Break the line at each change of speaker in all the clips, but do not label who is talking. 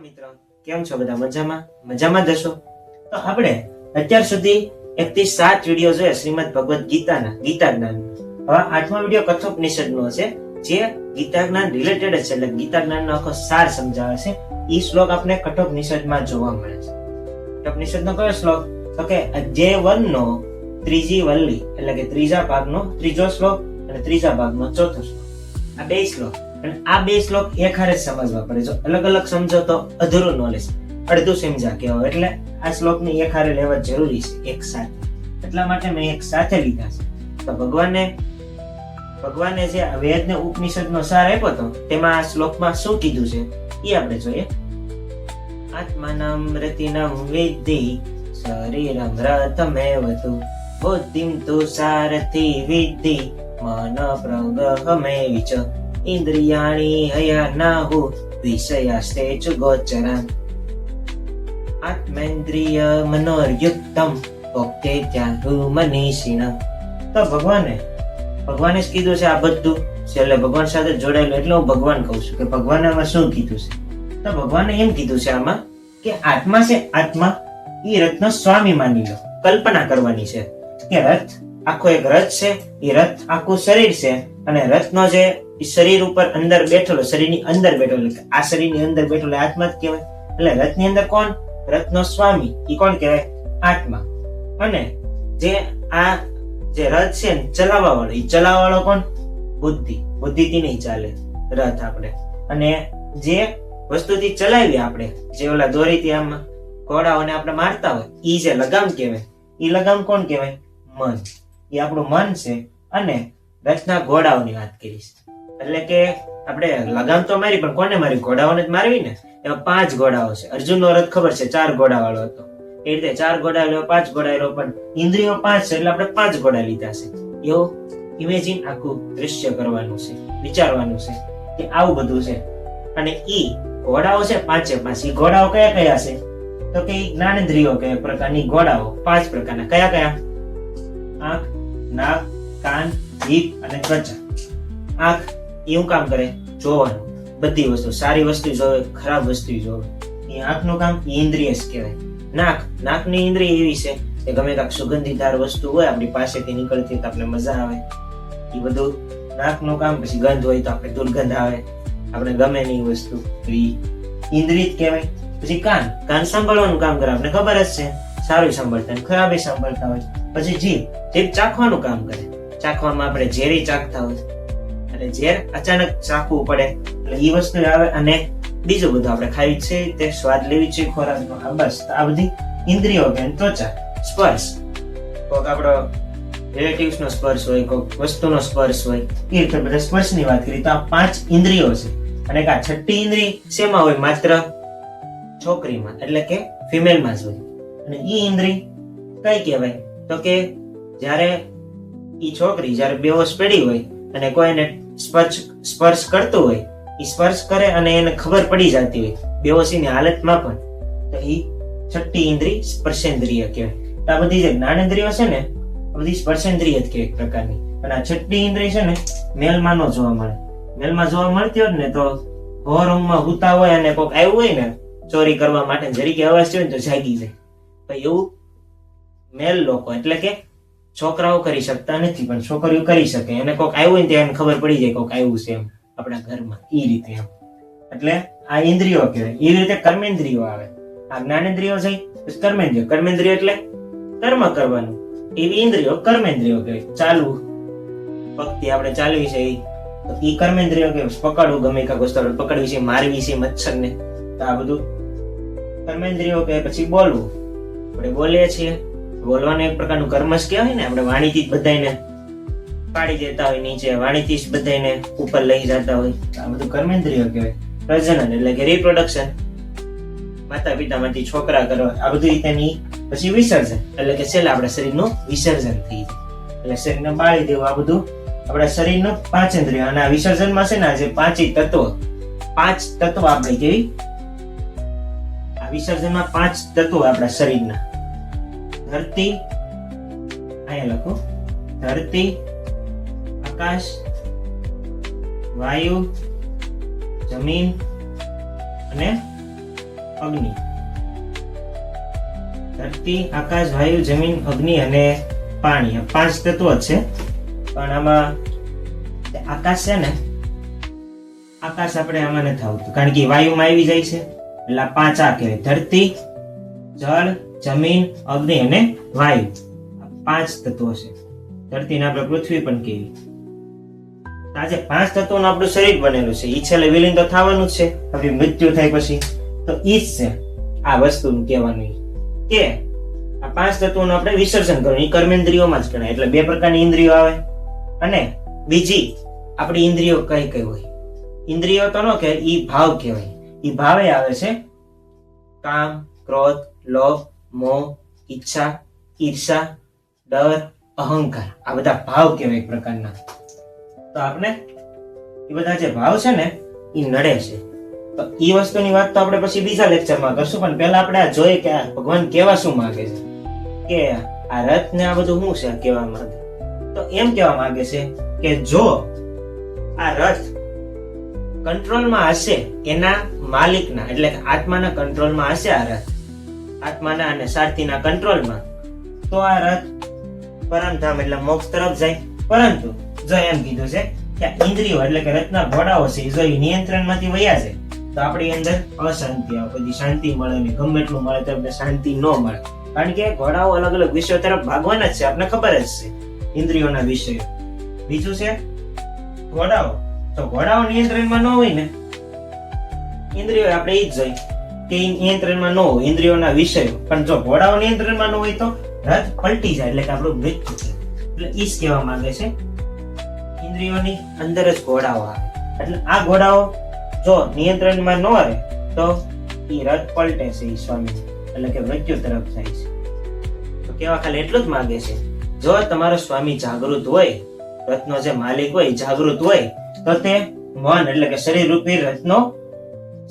મિત્રો કેમ છો? બધા મજામાં જશો. તો આપણે અત્યાર સુધી 1 થી 7 વિડીયો જોયા શ્રીમદ ભગવદ ગીતાના ગીતા જ્ઞાન. હવે 8મો વિડીયો કઠોપનિષદનો છે, જે ગીતા જ્ઞાન રિલેટેડ છે, એટલે ગીતા જ્ઞાનનો આખો સાર સમજાવે છે. ઈ શ્લોક આપણે કઠોપનિષદમાં જોવા મળે છે. કઠોપનિષદનો કયો શ્લોક? તો કે અધ્યાય 1 નો ત્રીજી વલ્લી, એટલે કે ત્રીજા ભાગનો ત્રીજો શ્લોક અને ત્રીજા ભાગનો ચોથો શ્લોક. આ બે શ્લોક, અને આ બે શ્લોક એક હારે સમજવા પડે. જો અલગ અલગ સમજો તો અધૂરું નોલેજ, અડધું સમજા કેવો. એટલે આ શ્લોકને એક હારે લેવા જરૂરી છે, એક સાથે. એટલા માટે મેં એક સાથે લીધા છે. તો ભગવાને જે વેદ ને ઉપનિષદનો સાર આપ્યો હતો, તેમાં આ શ્લોકમાં શું કીધું છે એ આપણે જોઈએ. આત્માનમ રતિનમ વિદ્ધિ શરીરમ રથમેવ તુ બુદ્ધિમ તુ સારથી વિદ્ધિ મન પ્રગહમે ચ ઇન્દ્રિયાણી હયાનાહુ વિષયાસ્તેચુ ગોચરાન આત્મેન્દ્રિય મનોર્યુક્તમ ભોક્તે ત્યાહુ મનીષિણ. તો ભગવાને જ કીધું છે આ બધું છે, એટલે ભગવાન સાથે જોડાયેલું. એટલે હું ભગવાન કહું છું કે ભગવાને આમાં શું કીધું છે. તો ભગવાને એમ કીધું છે આમાં કે આત્મા છે, આત્મા એ રથનો સ્વામી માની લો. કલ્પના કરવાની છે કે રથ આખો એક રથ છે, એ રથ આખું શરીર છે, અને રથનો જે શરીર ઉપર અંદર બેઠેલો, શરીરની અંદર બેઠેલો, આ શરીરની અંદર બેઠેલો આત્મા જ કહેવાય. એટલે રથની અંદર કોણ? રથનો સ્વામી, એ કોણ કહેવાય? આત્મા. અને જે આ જે રથ છે ને ચલાવવા વાળો, એ ચલાવવા વાળો કોણ? બુદ્ધિથી નહીં ચાલે રથ આપણે. અને જે વસ્તુથી ચલાવી આપણે, જે ઓલા દોરીથી આમ ઘોડાઓને આપણે મારતા હોય, ઈ જે લગામ કહેવાય, ઈ લગામ કોણ કહેવાય? મન. એ આપણું મન છે. અને રથના ઘોડાઓની વાત કરીશ, એટલે કે આપણે લગામ તો મારી, પણ કોને મારી? ઘોડાઓને જ મારવી ને. એમાં 5 ઘોડાઓ છે. અર્જુનનો રથ ખબર છે 4 ઘોડા વાળો હતો, એ રીતે 4 ઘોડા લો, 5 ઘોડા લો, પણ ઇન્દ્રિયો 5 છે, એટલે આપણે 5 ઘોડા લીધા છે. એવું ઇમેજિન આખું દ્રશ્ય કરવાનું છે, વિચારવાનું છે કે આવું બધું છે. અને ઈ ઘોડાઓ છે 5 ઈ ઘોડાઓ કયા કયા છે? તો કે જ્ઞાનેન્દ્રિયો કયા પ્રકારની ઘોડાઓ? 5 પ્રકારના. કયા? આંખ, નાક, કાન, જીભ અને ત્વચા. આંખ એવું કામ કરે? જોવાનું, બધી વસ્તુ, સારી વસ્તુ જોવે, ખરાબ વસ્તુ જોવે. એ આંખનું કામ ઇન્દ્રિય કહેવાય. નાકની ઇન્દ્રિય એવી છે કે ગમે કાંક સુગંધીદાર વસ્તુ હોય આપણી પાસેથી નીકળતી તો આપણે મજા આવે, એ બધું નાકનું કામ. પછી ગંધ હોય તો આપણે દુર્ગંધ આવે, આપણે ગમે નહીં વસ્તુ, તો એ ઇન્દ્રિય જ કહેવાય. પછી કાન સાંભળવાનું કામ કરે, આપણે ખબર જ છે, સારું સાંભળતા હોય, ખરાબ સાંભળતા હોય. પછી જીભ ચાખવાનું કામ કરે, ચાખવામાં આપણે ઝેરી ચાખતા હોય, અને ઝેર અચાનક ચાખવું પડે એટલે એ વસ્તુ આવે. અને બીજું બધું આપણે ખાઈ છે તે સ્વાદ લેવી છે ખોરાકનો. બસ આ બધી ઇન્દ્રિયો કે. ત્વચા, સ્પર્શ, કોઈક આપણો રિલેટિવ્સ નો સ્પર્શ હોય, કોઈક વસ્તુનો સ્પર્શ હોય, એ રીતે બધા સ્પર્શની વાત કરી. તો આ 5 ઇન્દ્રિયો છે. અને આ 6ઠ્ઠી ઇન્દ્રિય શેમાં હોય? માત્ર છોકરીમાં, એટલે કે ફિમેલમાં જ હોય. અને ઈ ઇન્દ્રિય કઈ કહેવાય? તો કે જ્યારે ઈ છોકરી જ્યારે બેહોશ પડી હોય અને કોઈ એને સ્પર્શ કરતું હોય, ઈ સ્પર્શ કરે અને એને ખબર પડી જતી હોય બેહોશીની હાલતમાં પણ, તો ઈ 6ઠ્ઠી ઇન્દ્રિય સ્પર્શેન્દ્રિય કહેવાય. તો આ બધી જે જ્ઞાનેન્દ્રિયો છે ને, આ બધી સ્પર્શેન્દ્રિય જ કહેવાય એક પ્રકારની. અને આ 6ઠ્ઠી ઇન્દ્રિય છે ને મેલમાં ન જોવા મળે. મેલમાં જોવા મળતી હોત ને તો ઘોર ઊંઘમાં હુતા હોય અને કોઈક આવ્યું હોય ને ચોરી કરવા માટે, જરીકે અવાજ થયો ને તો જાગી જાય. તો એવું મેલ લોકો, એટલે કે છોકરાઓ કરી શકતા નથી, પણ છોકરીઓ કરી શકે. એને કોઈક આવ્યું હોય ને ત્યાં ખબર પડી જાય કોઈક આવ્યું છે એમ આપણા ઘરમાં, એ રીતે એમ. એટલે આ ઇન્દ્રિયો કહેવાય. એ રીતે કર્મેન્દ્રિયો આવે. આ જ્ઞાનેન્દ્રિયો છે, કર્મેન્દ્રિયો એટલે કર્મ કરવાનું, એવી ઇન્દ્રિયો કર્મેન્દ્રિયો કહેવાય. ચાલવું, પગથી આપણે ચાલવી છે એ કર્મેન્દ્રિયો કહેવાય. પકડવું, ગમે કાંઈક વસ્તુ આપણે પકડવી છે, મારવી છે મચ્છરને, તો આ બધું કર્મેન્દ્રિયો કહેવાય. પછી બોલવું, આપણે બોલીએ છીએ, બોલવાનું એક પ્રકારનું કર્મ જ કહેવાય ને. આપણે વાણીથી જ બધાને પાડી દેતા હોય નીચે, વાણીથી જ બધાને ઉપર લઈ જતા હોય, આ બધું કર્મેન્દ્રિયો કહેવાય. પ્રજનન એટલે કે રિપ્રોડક્શન, માતા પિતામાંથી છોકરા કરવા, આ બધું તેની. પછી વિસર્જન એટલે કે છેલ્લે આપણા શરીરનું વિસર્જન થઈ જાય, એટલે શરીરને બાળી દેવું. આ બધું આપણા શરીરનું 5 ઇન્દ્રિયો. અને આ વિસર્જનમાં છે ને જે 5 તત્વો આપણે કેવી, આ વિસર્જનમાં 5 તત્વો આપણા શરીરના. ધરતી, અહીંયા લખો, ધરતી, આકાશ, વાયુ, જમીન અને અગ્નિ. ધરતી, આકાશ, વાયુ, જમીન, અગ્નિ અને પાણી, આ 5 તત્વો છે. પણ આમાં આકાશ છે ને, આકાશ આપણે આમાં નથી આવતું, કારણ કે વાયુમાં આવી જાય છે. એટલે 5 આ કહેવાય: ધરતી, જળ, જમીન, અગ્નિ અને વાયુ. 5 તત્વો છે. ધરતીને આપણે પૃથ્વી પણ કહેવી. આજે 5 તત્વોનું આપણું શરીર બનેલું છે. ઈ છેલ્લે વિલીન તો થવાનું જ છે. આપણી મૃત્યુ થાય પછી તો ઈ જ છે આ વસ્તુનું કહેવાનું, કે આ 5 તત્વોનું આપણે વિસર્જન કરવું. એ કર્મેન્દ્રિયોમાં જ ગણાય. એટલે 2 પ્રકારની ઇન્દ્રિયો આવે. અને બીજી આપણી ઇન્દ્રિયો કઈ કઈ હોય? ઇન્દ્રિયો તો ન કહેવાય, ઈ ભાવ કહેવાય. ઈ ભાવે આવે છે કામ, ક્રોધ, લોભ, મોહ, ઈચ્છા, ઈર્ષા, ડર, અહંકાર. આ બધા ભાવ કહેવાય એક પ્રકારના. તો આપણે એ બધા જે ભાવ છે ને એ નડે છે. તો એ વસ્તુની વાત તો આપણે પછી બીજા લેક્ચરમાં કરશું. પણ પહેલા આપણે આ જોઈએ કે આ ભગવાન કેવા શું માંગે છે, કે આ રથ ને આ બધું શું છે આ કહેવા માંગે. તો એમ કહેવા માંગે છે કે જો આ રથ કંટ્રોલમાં હશે એના માલિકના, એટલે કે આત્માના કંટ્રોલમાં હશે આ રથ, આત્માના અને સારથીના કંટ્રોલમાં, તો આ રથ પરમધામ એટલે મોક્ષ તરફ જાય. પરંતુ જો એમ કીધું છે કે ઇન્દ્રિયો એટલે કે રથના ઘોડાઓ છે, જો એ નિયંત્રણમાંથી વયા છે તો આપણી અંદર અશાંતિ આવે, પછી શાંતિ મળે ને ગમે એટલું મળે તો આપણે શાંતિ ન મળે. કારણ કે ઘોડાઓ અલગ અલગ વિષયો તરફ ભાગવાના જ છે, આપણે ખબર જ છે ઇન્દ્રિયોના વિષયો. બીજું છે ઘોડાઓ. તો ઘોડાઓ નિયંત્રણમાં ન હોય ને, ઇન્દ્રિયો આપણે એ જ જોઈ કે નિયંત્રણમાં ન હોય ઇન્દ્રિયોના વિષયો. પણ જો ઘોડાઓ નિયંત્રણમાં ન હોય તો રથ પલટી જાય, એટલે કે આપણું મૃત્યુ છે. એટલે ઈ જ કહેવા માંગે છે ઇન્દ્રિયોની અંદર જ ઘોડાઓ આવે. એટલે આ ઘોડાઓ જો નિયંત્રણમાં ન રહે તો ઈ રથ પલટે છે ઈ સ્વામી, એટલે કે મૃત્યુ તરફ જાય છે. તો કેવા ખાલી એટલું જ માંગે છે, જો તમારો સ્વામી જાગૃત હોય, રથનો જે માલિક હોય જાગૃત હોય, તો તે મન એટલે કે શરીર રૂપી રથનો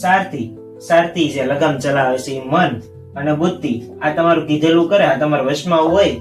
સારથી જે લગામ ચલાવે છે એ મન અને બુદ્ધિ આ તમારું કીધેલું કરે, આ તમારા વશમાં હોય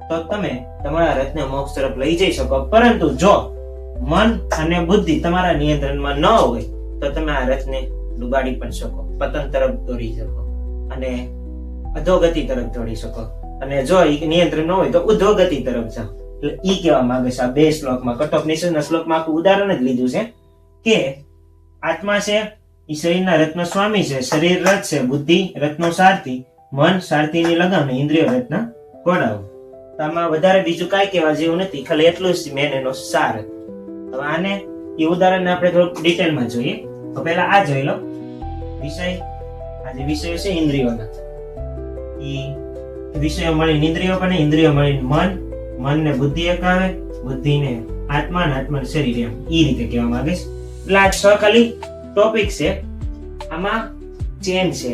તો તમે તમારા રથને મોક્ષ તરફ લઈ જઈ શકો. પરંતુ જો મન અને બુદ્ધિ તમારા નિયંત્રણમાં ન હોય તો તમે આ રથને ડુબાડી પણ શકો, પતન તરફ દોડી શકો અને અધોગતિ તરફ દોડી શકો. અને જો નિયંત્રણ ન હોય તો ઉધોગતિ તરફ જાઓ. એટલે ઈ કહેવા માંગે છે આ 2 શ્લોકમાં. કઠોપનિષદના શ્લોકમાં આખું ઉદાહરણ જ લીધું છે કે આત્મા છે ઈ શરીરના રથનો સ્વામી છે, શરીર રથ છે, બુદ્ધિ રથનો સારથી, મન સારથીની લગામ, ઇન્દ્રિય રથના ઘોડાઓ. તો આમાં વધારે બીજું કાંઈ કહેવા જેવું નથી, ખાલી એટલું જ મેન એનો સાર. હવે આને એ ઉદાહરણ આપણે થોડુંક ડિટેલમાં જોઈએ. તો પહેલા આ જોઈ લો વિષય. આ જે વિષયો છે ઇન્દ્રિયોના, ઈ વિષયો મળીને ઇન્દ્રિયો બને, ઇન્દ્રિયો મળીને મન, મન ને બુદ્ધિ એક આવે, બુદ્ધિ ને આત્મા ને આત્મા ને શરીર. એમ ઈ રીતે કહેવા માંગે છે. એટલે આ 6 ખાલી ટોપિક છે. આમાં ચેન છે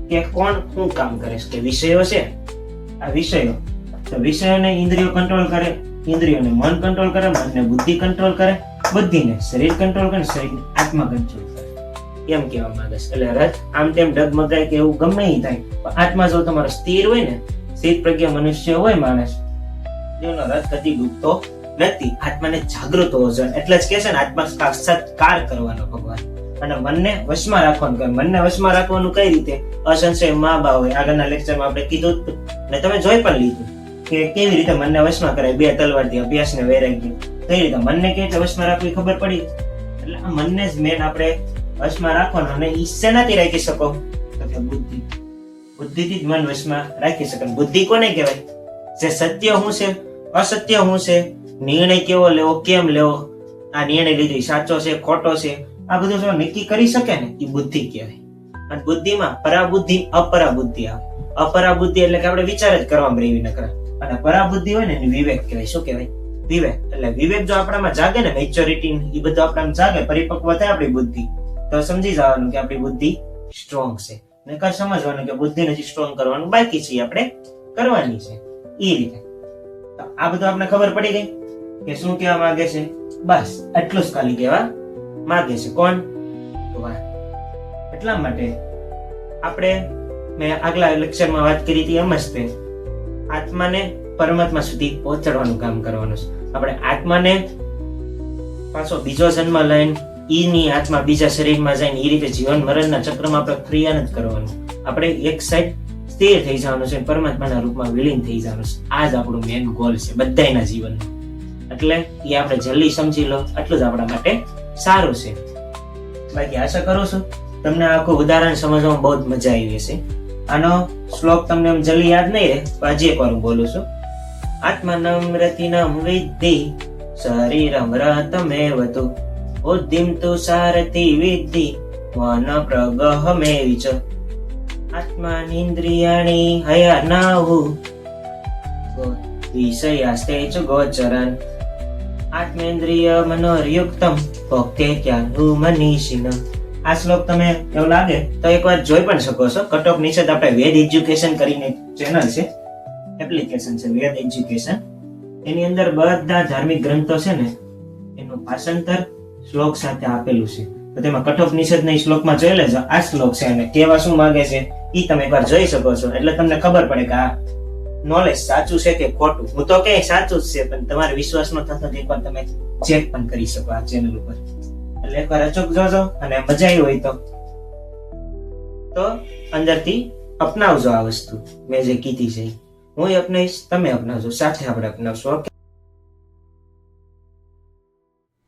કે કોણ શું કામ કરે છે. કે વિષયો છે, આ વિષયો, તો વિષયોને ઇન્દ્રિયો કંટ્રોલ કરે, ઇન્દ્રિયોને મન કંટ્રોલ કરે, મનને બુદ્ધિ કંટ્રોલ કરે, બુદ્ધિને શરીર કંટ્રોલ કરે, શરીરને આત્મા કંટ્રોલ કરે. એમ કહેવા માંગે છે. એટલે રથ આમ તેમ ડગમગાય કે એવું ગમે ઈ થાય, પણ આત્મા જો તમારો સ્થિર હોય ને, સ્થિર પ્રજ્ઞ મનુષ્ય હોય માણસ, એનો રથ કદી ડૂબતો નથી. આત્માને જાગૃત હોવો જોઈએ. એટલે જ કહે છે ને આત્મા સાક્ષાત્કાર કરવાનો ભગવાન. અને મનને વશમાં રાખવાનું કહે. મનને વશમાં રાખવાનું કઈ રીતે? અસંશય મા હોય, આગળના લેક્ચરમાં આપણે કીધું ને તમે જોઈ પણ લીધું કે કેવી રીતે મનને વશમાં કરાય. 2 તલવારથી અભ્યાસ ને વૈરાગ્ય. કઈ રીતે મનને કેવી રીતે વશમાં રાખવી ખબર પડી. એટલે આ મનને જ મેન આપણે વશમાં રાખવાનું. અને ઈ શેનાથી રાખી શકો? તો કે બુદ્ધિથી જ મન વશમાં રાખી શકાય. બુદ્ધિ કોને કહેવાય? જે સત્ય શું છે, અસત્ય શું છે, નિર્ણય કેવો લેવો, કેમ લેવો, આ નિર્ણય લીધો સાચો છે ખોટો છે, આ બધું જો નક્કી કરી શકે ને એ બુદ્ધિ કહેવાય. અને બુદ્ધિમાં પરાબુદ્ધિ અપરાબુદ્ધિ આવે. અપરાબુદ્ધિ એટલે કે આપણે વિચાર જ કરવામાં રહેવી નકરા. અને પરાબુદ્ધિ હોય ને એને વિવેક કહેવાય. શું કહેવાય? વિવેક. એટલે વિવેક જો આપણામાં જાગે ને, મેચ્યોરિટી એ બધું આપણામાં જાગે, પરિપક્વ થાય આપણી બુદ્ધિ, તો સમજી જવાનું કે આપણી બુદ્ધિ સ્ટ્રોંગ છે. ને કઈ સમજવાનું કે બુદ્ધિ નથી સ્ટ્રોંગ કરવાનું, બાકી છે આપણે કરવાની છે. એ રીતે આ બધું આપણે ખબર પડી ગઈ કે શું કહેવા માંગે છે. બસ એટલું જ ખાલી કહેવા માંગે છે. કોણ? ભગવાન. એટલા માટે આપણે મેં આગલા લેક્ચરમાં વાત કરી હતી એમ જ તે આત્માને પરમાત્મા સુધી પહોંચાડવાનું કામ કરવાનું છે. આપણે આત્માને પાછો બીજો જન્મ લઈને ઈની આત્મા બીજા શરીરમાં જઈને એ રીતે જીવન મરણના ચક્રમાં આપણે ક્રિયા નથી કરવાનું. આપણે એક સાઈડ સ્થિર થઈ જવાનું છે, પરમાત્માના રૂપમાં વિલીન થઈ જવાનું છે. આ જ આપણું મેન ગોલ છે બધાના જીવનનો. એટલે એ આપણે જલ્દી સમજી લો એટલું જ આપણા માટે સારું છે. બાકી આશા કરું છું તમને આખું ઉદાહરણ સમજવામાં બહુ જ મજા આવી હશે. આનો શ્લોક તમને એમ જલ્દી યાદ નહીં રહે, હજી એક વાર હું બોલું છું. આત્માનમ રતિનમ વિદ્ધિ શરીરમ રતમેવતુ બુદ્ધિમ તુ સારથી વિદ્ધિ મન પ્રગહમે વિચ આત્માનિન્દ્રિયાણિ હયાનાહુ વિષયાસ્તે ચ ગોચરન આત્મેન્દ્રિય મનોર્યુક્તમ ભોક્તેત્યાહુ મનીષિન. આ શ્લોક તમે એવું લાગે તો એકવાર જોઈ પણ શકો છો. કટોક નિષેધ આપણે વેદ એજ્યુકેશન કરીને ચેનલ છે, એપ્લિકેશન છે વેદ એજ્યુકેશન. એની અંદર બધા ધાર્મિક ગ્રંથો છે ને એનું ભાષાંતર શ્લોક સાથે આપેલું છે. તો તેમાં કઠોપ નિષેધના શ્લોકમાં જોઈ લેજો આ શ્લોક છે અને કેવા શું માંગે છે એ તમે એકવાર જોઈ શકો છો. એટલે તમને ખબર પડે કે આ નોલેજ સાચું છે કે ખોટું. હું તો કે સાચું જ છે, પણ તમારે વિશ્વાસ ન થતો એકવાર તમે ચેક પણ કરી શકો આ ચેનલ ઉપર. એટલે એકવાર અચૂક જોજો અને મજા આવી હોય તો અંદરથી અપનાવજો આ વસ્તુ મેં જે કીધી છે. હું અપનાવીશ, તમે અપનાવજો, સાથે આપણે અપનાવશું. ઓકે.